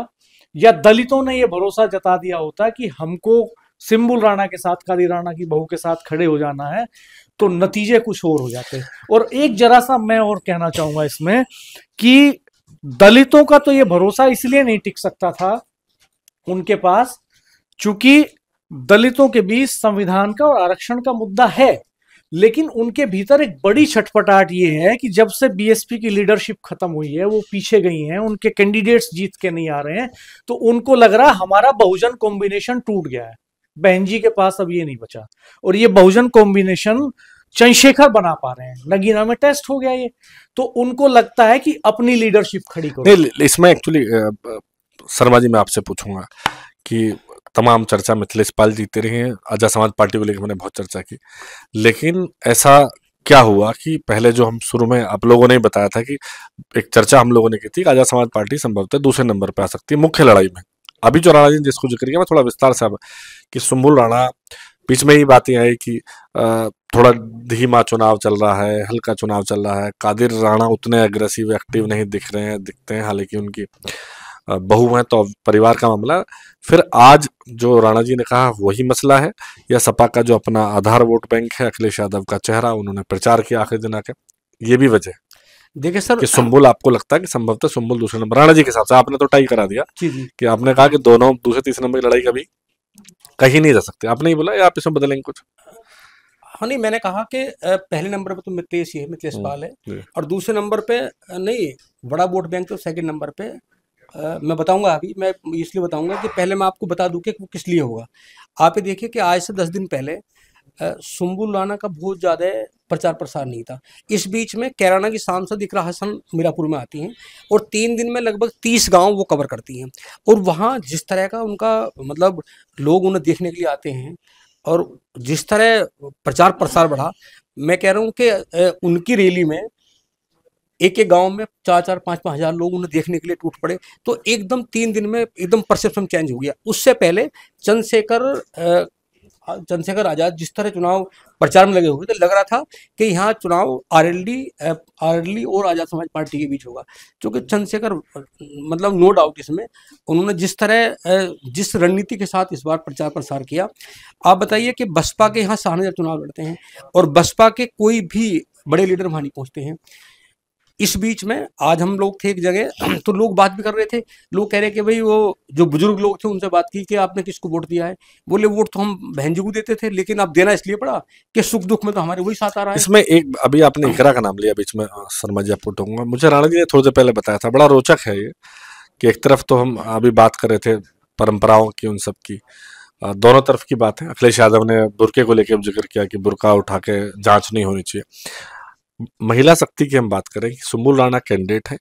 या दलितों ने यह भरोसा जता दिया होता कि हमको सिंबुल राणा के साथ, काली राणा की बहू के साथ खड़े हो जाना है, तो नतीजे कुछ और हो जाते। और एक जरा सा मैं और कहना चाहूंगा इसमें कि दलितों का तो ये भरोसा इसलिए नहीं टिक सकता था उनके पास, चूंकि दलितों के बीच संविधान का और आरक्षण का मुद्दा है, लेकिन उनके भीतर एक बड़ी छटपटाहट ये है कि जब से बीएसपी की लीडरशिप खत्म हुई है, वो पीछे गई हैं, उनके कैंडिडेट्स जीत के नहीं आ रहे हैं, तो उनको लग रहा हमारा बहुजन कॉम्बिनेशन टूट गया है, बहन जी के पास अब ये नहीं बचा। और ये बहुजन कॉम्बिनेशन चंद्रशेखर बना पा रहे हैं, नगीना में टेस्ट हो गया ये, तो उनको लगता है कि अपनी लीडरशिप खड़ी करो। इसमें एक्चुअली शर्मा जी मैं आपसे पूछूंगा कि तमाम चर्चा मिथिलेश पाल जीते रही हैं, आजाद समाज पार्टी को लेकर मैंने बहुत चर्चा की, लेकिन ऐसा क्या हुआ कि पहले जो हम शुरू में आप लोगों ने बताया था कि एक चर्चा हम लोगों ने की थी कि आजाद समाज पार्टी संभवतः दूसरे नंबर पर आ सकती है मुख्य लड़ाई में। अभी जो राणा जी ने जिसको जिक्र किया, मैं थोड़ा विस्तार से अब कि सुम्बुल राणा, बीच में ही बातें आई कि थोड़ा धीमा चुनाव चल रहा है, हल्का चुनाव चल रहा है, कादिर राणा उतने अग्रेसिव एक्टिव नहीं दिखते हैं, हालांकि उनकी बहू है तो परिवार का मामला। फिर आज जो राणा जी ने कहा वही मसला है, या सपा का जो अपना आधार वोट बैंक है, अखिलेश यादव का चेहरा, उन्होंने प्रचार किया आखिरी दिन आके, ये भी वजह देखिए सर कि सुम्बुल, आपको लगता है कि संभवतः सुम्बुल दूसरे नंबर, राणा जी के हिसाब से आपने तो टाई करा दिया जी कि आपने कहा कि दोनों दूसरे तीसरे नंबर की लड़ाई कभी कहीं नहीं जा सकते, आपने ही बोला या आप इसमें बदलेंगे कुछ? हाँ नहीं, मैंने कहा कि पहले नंबर पे तो मिथिलेश ही है, मिथिलेश पाल है, और दूसरे नंबर पे नहीं, बड़ा वोट बैंक तो सेकंड नंबर पे मैं बताऊंगा। अभी मैं इसलिए बताऊंगा कि पहले मैं आपको बता दूं कि वो किस लिए होगा। आप ये देखिए कि आज से 10 दिन पहले सुम्बुल राणा का बहुत ज़्यादा प्रचार प्रसार नहीं था। इस बीच में कैराना की सांसद इकरा हसन मीरापुर में आती हैं और 3 दिन में लगभग 30 गांव वो कवर करती हैं, और वहाँ जिस तरह का उनका मतलब लोग उन्हें देखने के लिए आते हैं और जिस तरह प्रचार प्रसार बढ़ा, मैं कह रहा हूँ कि उनकी रैली में एक एक गांव में 4-4, 5-5 हजार लोग उन्हें देखने के लिए टूट पड़े। तो एकदम 3 दिन में एकदम परसेप्शन चेंज हो गया। उससे पहले चंद्रशेखर आजाद जिस तरह चुनाव प्रचार में लगे हुए थे, लग रहा था कि यहाँ चुनाव आरएलडी और आजाद समाज पार्टी के बीच होगा, क्योंकि चंद्रशेखर मतलब नो डाउट इसमें उन्होंने जिस तरह जिस रणनीति के साथ इस बार प्रचार प्रसार किया। आप बताइए कि बसपा के यहाँ 6000 चुनाव लड़ते हैं और बसपा के कोई भी बड़े लीडर वहाँ नहीं पहुँचते हैं। इस बीच में आज हम लोग थे एक जगह, तो लोग बात भी कर रहे थे, लोग कह रहे कि भाई वो जो बुजुर्ग लोग थे उनसे बात की कि आपने किसको वोट दिया है, बोले वोट तो हम बहन जी को देते थे, लेकिन अब देना इसलिए पड़ा कि सुख दुख में तो हमारे वही साथ आ रहा है। इसमें एक अभी आपने इकरा का नाम लिया बीच में, शर्मा जी आपको टूंगा, मुझे राणा जी ने थोड़ी देर पहले बताया था, बड़ा रोचक है ये कि एक तरफ तो हम अभी बात कर रहे थे परंपराओं की, उन सब की, दोनों तरफ की बात है। अखिलेश यादव ने बुरके को लेकर जिक्र किया कि बुरका उठा के जांच नहीं होनी चाहिए। महिला शक्ति की हम बात करें कि सुम्बुल राणा कैंडिडेट है,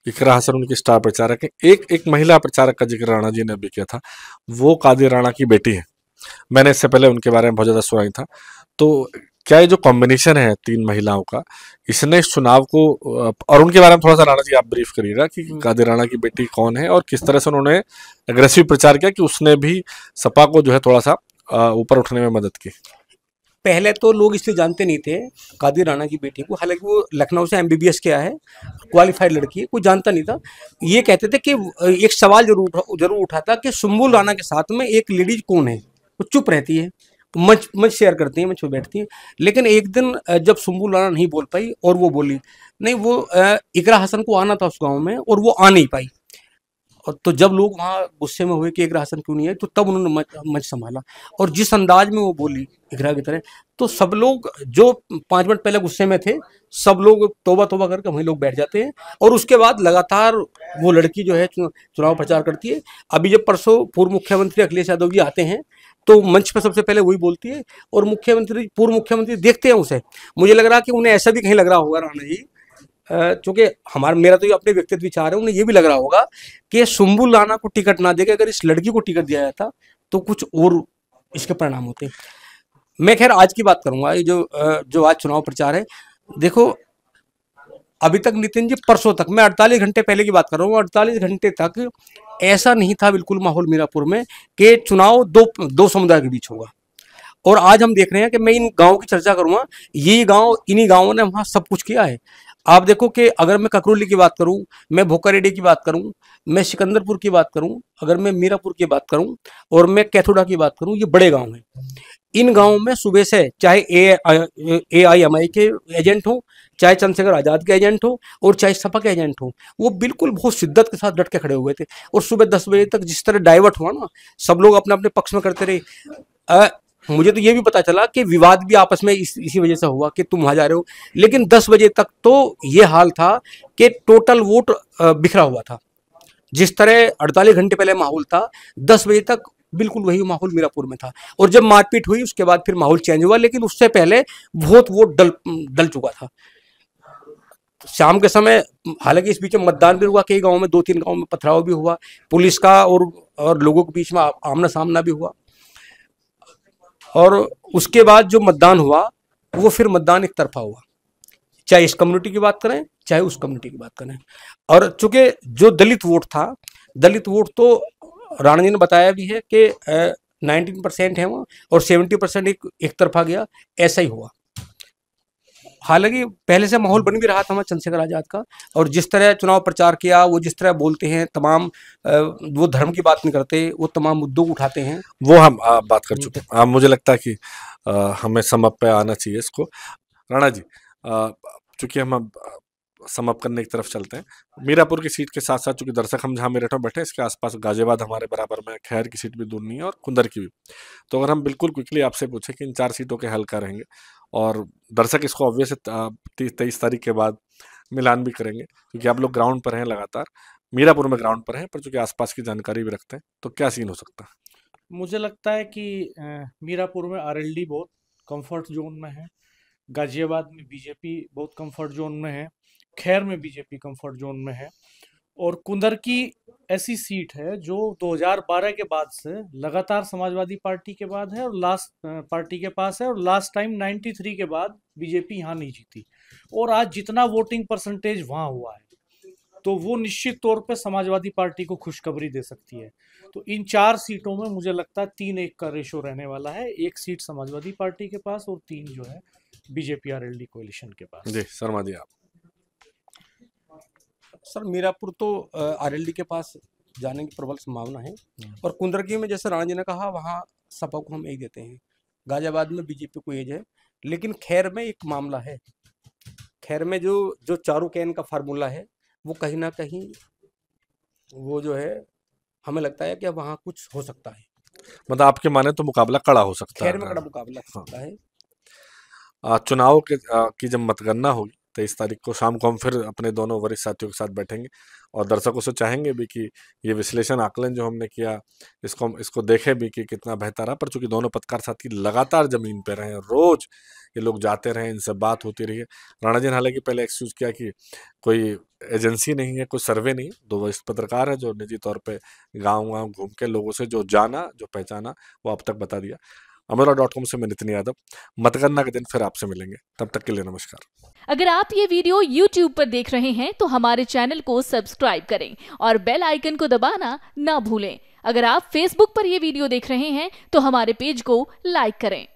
इकरा हसन उनकी स्टार प्रचारक है। एक महिला प्रचारक का जिक्र राणा जी ने भी किया था, वो कादिर राणा की बेटी है। मैंने इससे पहले उनके बारे में बहुत ज़्यादा सुना ही था। तो क्या ये जो कॉम्बिनेशन है 3 महिलाओं का, इसने इस चुनाव को, और उनके बारे में थोड़ा सा राणा जी आप ब्रीफ करिएगा कि कादिर राणा की बेटी कौन है और किस तरह से उन्होंने एग्रेसिव प्रचार किया कि उसने भी सपा को जो है थोड़ा सा ऊपर उठने में मदद की। पहले तो लोग इसलिए जानते नहीं थे कादिर राणा की बेटी को, हालांकि वो लखनऊ से MBBS किया है, क्वालिफाइड लड़की है, कोई जानता नहीं था। ये कहते थे कि एक सवाल जरूर उठा था कि सुम्बुल राणा के साथ में एक लेडीज कौन है। वो चुप रहती है, मंच शेयर करती है, मंच पर बैठती है। लेकिन एक दिन जब सुम्बुल राणा नहीं बोल पाई और वो बोली नहीं, वो इकरा हसन को आना था उस गाँव में और वो आ नहीं पाई। और तो जब लोग वहाँ गुस्से में हुए कि इकरा हसन क्यों नहीं है, तो तब उन्होंने मंच संभाला और जिस अंदाज में वो बोली इकरा की तरह, तो सब लोग जो 5 मिनट पहले गुस्से में थे, सब लोग तौबा तौबा करके वहीं लोग बैठ जाते हैं। और उसके बाद लगातार वो लड़की जो है चुनाव प्रचार करती है। अभी जब परसों पूर्व मुख्यमंत्री अखिलेश यादव जी आते हैं तो मंच पर सबसे पहले वही बोलती है और पूर्व मुख्यमंत्री देखते हैं उसे। मुझे लग रहा है कि उन्हें ऐसा भी कहीं लग रहा होगा राणा जी, चूंकि मेरा तो ये अपने व्यक्तिगत विचार है, उन्हें ये भी लग रहा होगा कि सुम्बुल राणा को टिकट ना देकर अगर इस लड़की को टिकट दिया जाता तो कुछ और इसके परिणाम होते। मैं खैर आज की बात करूंगा, ये जो आज चुनाव प्रचार है, देखो अभी तक नितिन जी, परसों तक, मैं 48 घंटे पहले की बात कर रहा हूँ, 48 घंटे तक ऐसा नहीं था बिल्कुल माहौल मीरापुर में कि चुनाव दो समुदाय के बीच होगा। और आज हम देख रहे हैं कि मैं इन गाँव की चर्चा करूंगा, ये गाँव, इन्हीं गाँवों ने वहाँ सब कुछ किया है। आप देखो कि अगर मैं ककरौली की बात करूं, मैं भोकारेड्डी की बात करूं, मैं सिकंदरपुर की बात करूं, अगर मैं मीरापुर की बात करूं और मैं कैथोडा की बात करूं, ये बड़े गांव हैं। इन गांवों में सुबह से चाहे AIMI के एजेंट हो, चाहे चंद्रशेखर आजाद के एजेंट हो और चाहे सपा के एजेंट हो, वो बिल्कुल बहुत शिद्दत के साथ डट के खड़े हुए थे। और सुबह 10 बजे तक जिस तरह डाइवर्ट हुआ ना, सब लोग अपने अपने पक्ष में करते रहे। मुझे तो ये भी पता चला कि विवाद भी आपस में इसी वजह से हुआ कि तुम वहां जा रहे हो। लेकिन 10 बजे तक तो ये हाल था कि टोटल वोट बिखरा हुआ था। जिस तरह 48 घंटे पहले माहौल था, 10 बजे तक बिल्कुल वही माहौल मीरापुर में था। और जब मारपीट हुई उसके बाद फिर माहौल चेंज हुआ, लेकिन उससे पहले बहुत वोट डल चुका था। शाम के समय, हालांकि इस बीच में मतदान भी हुआ, कई गाँव में 2-3 गाँव में पथराव भी हुआ, पुलिस का और लोगों के बीच में आमना सामना भी हुआ। और उसके बाद जो मतदान हुआ वो फिर मतदान एक तरफा हुआ, चाहे इस कम्युनिटी की बात करें चाहे उस कम्युनिटी की बात करें। और चूंकि जो दलित वोट था, दलित वोट तो राणा जी ने बताया भी है कि 19% है वहाँ और 70% एक तरफा गया, ऐसा ही हुआ। हालांकि पहले से माहौल बन भी रहा था वहाँ चंद्रशेखर आजाद का, और जिस तरह चुनाव प्रचार किया, वो जिस तरह बोलते हैं, तमाम वो धर्म की बात नहीं करते, वो तमाम मुद्दों को उठाते हैं, वो हम बात कर चुके हैं। मुझे लगता है कि हमें समअप पे आना चाहिए इसको। राणा जी, चूंकि हम समअप करने की तरफ चलते हैं, मीरापुर की सीट के साथ साथ, चूंकि दर्शक हम जहाँ मेरठ में बैठे इसके आसपास गाजियाबाद हमारे बराबर में, खैर की सीट भी दूर नहीं है और कुंदर की भी। तो अगर हम बिल्कुल क्विकली आपसे पूछे कि इन 4 सीटों के हल क्या रहेंगे, और दर्शक इसको ऑब्वियस 23 तारीख के बाद मिलान भी करेंगे क्योंकि आप लोग ग्राउंड पर हैं, लगातार मीरापुर में ग्राउंड पर हैं, पर चूंकि आसपास की जानकारी भी रखते हैं, तो क्या सीन हो सकता है? मुझे लगता है कि मीरापुर में RLD बहुत कंफर्ट जोन में है, गाजियाबाद में बीजेपी बहुत कंफर्ट जोन में है, खैर में बीजेपी कंफर्ट जोन में है, और कुंदर की ऐसी सीट है जो 2012 के बाद से लगातार समाजवादी पार्टी के बाद है और लास्ट पार्टी के पास है, और लास्ट टाइम 93 के बाद बीजेपी यहाँ नहीं जीती। और आज जितना वोटिंग परसेंटेज वहाँ हुआ है, तो वो निश्चित तौर पे समाजवादी पार्टी को खुशखबरी दे सकती है। तो इन 4 सीटों में मुझे लगता है 3-1 का रेशो रहने वाला है, 1 सीट समाजवादी पार्टी के पास और 3 जो है बीजेपी RLD कोalition के पास। जी शर्मा जी, आप? सर, मीरापुर तो RLD के पास जाने की प्रबल संभावना है, और कुंदरकी में जैसे राणा जी ने कहा, वहाँ सपा को हम एक देते हैं, गाजियाबाद में बीजेपी को एज है। लेकिन खैर में एक मामला है, खैर में जो चारों कैन का फार्मूला है, वो कहीं ना कहीं वो जो है, हमें लगता है कि वहाँ कुछ हो सकता है। मतलब आपके माने तो मुकाबला कड़ा हो सकता है? खैर में कड़ा मुकाबला हो सकता है। चुनाव की जब मतगणना होगी 23 तारीख को शाम को हम फिर अपने दोनों वरिष्ठ साथियों के साथ बैठेंगे और दर्शकों से चाहेंगे भी कि ये विश्लेषण आकलन जो हमने किया इसको देखे भी कि कितना बेहतर है। पर चूंकि दोनों पत्रकार साथी लगातार जमीन पे रहे, रोज ये लोग जाते रहे, इनसे बात होती रही है। राणा जी ने हालांकि पहले एक्सक्यूज किया कि कोई एजेंसी नहीं है, कोई सर्वे नहीं, 2 वरिष्ठ पत्रकार है जो निजी तौर पे गाँव घूम के लोगों से जो जाना, जो पहचाना, वो अब तक बता दिया। अमरोहा.com से मैं नितिन यादव, मतगणना के दिन फिर आपसे मिलेंगे, तब तक के लिए नमस्कार। अगर आप ये वीडियो YouTube पर देख रहे हैं तो हमारे चैनल को सब्सक्राइब करें और बेल आइकन को दबाना ना भूलें। अगर आप Facebook पर ये वीडियो देख रहे हैं तो हमारे पेज को लाइक करें।